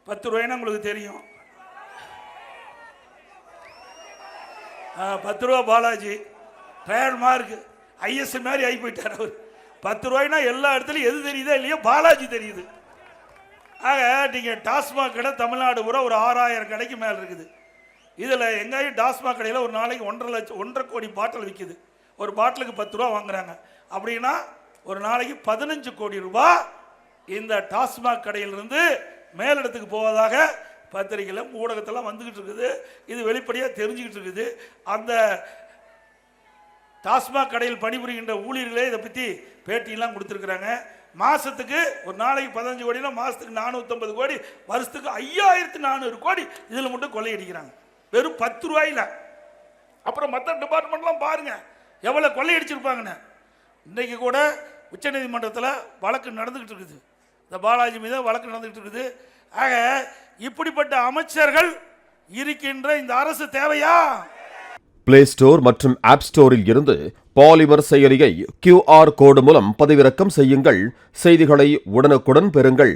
10 ரூபாய்னா உங்களுக்கு தெரியும். 10 ரூபா பாலாஜி ட்ரேட்மார்க் ஐஎஸ் மாதிரி ஆகி போயிட்டார் அவர். 10 ரூபாய்னா எல்லா இடத்துலையும் எது தெரியுதோ இல்லையோ பாலாஜி தெரியுது. ஆக நீங்கள் டாஸ்மாக் கடை தமிழ்நாடு பூரா ஒரு 6000 கடைக்கு மேலே இருக்குது. இதில் எங்கேயும் டாஸ்மாக் கடையில் ஒரு நாளைக்கு 1.5 கோடி பாட்டில் விற்கிது. ஒரு பாட்டிலுக்கு 10 ரூபா வாங்குறாங்க. அப்படின்னா ஒரு நாளைக்கு 15 கோடி ரூபாய் இந்த டாஸ்மாக் கடையிலிருந்து மேலிடத்துக்கு போவதாக பத்திரிகையில் ஊடகத்தெல்லாம் வந்துக்கிட்டு இருக்குது. இது வெளிப்படையாக தெரிஞ்சுக்கிட்டு இருக்குது. அந்த டாஸ்மாக் கடையில் பணிபுரிகின்ற ஊழியர்களே இதை பற்றி பேட்டியெல்லாம் கொடுத்துருக்குறாங்க. மாதத்துக்கு ஒரு நாளைக்கு 15 கோடினா மாதத்துக்கு 450 கோடி, வருஷத்துக்கு 5400 கோடி இதில் மட்டும் கொள்ளையடிக்கிறாங்க, வெறும் 10 ரூபாயில். அப்புறம் மற்ற டிபார்ட்மெண்ட்லாம் பாருங்கள் எவ்வளோ கொள்ளையடிச்சிருப்பாங்கன்னு. இன்றைக்கு கூட உச்சநீதிமன்றத்தில் வழக்கு நடந்துக்கிட்டு இருக்குது. இந்த பாலாஜி மீது வழக்கு நடந்துக்கிட்டு இருக்குது. ஆக இப்படிப்பட்ட அமைச்சர்கள் இருக்கின்ற இந்த அரசு தேவையா? பிளே ஸ்டோர் மற்றும் ஆப் ஸ்டோரில் இருந்து பாலிமர் செயலியை QR கோடு மூலம் பதிவிறக்கம் செய்யுங்கள். செய்திகளை உடனுக்குடன் பெறுங்கள்.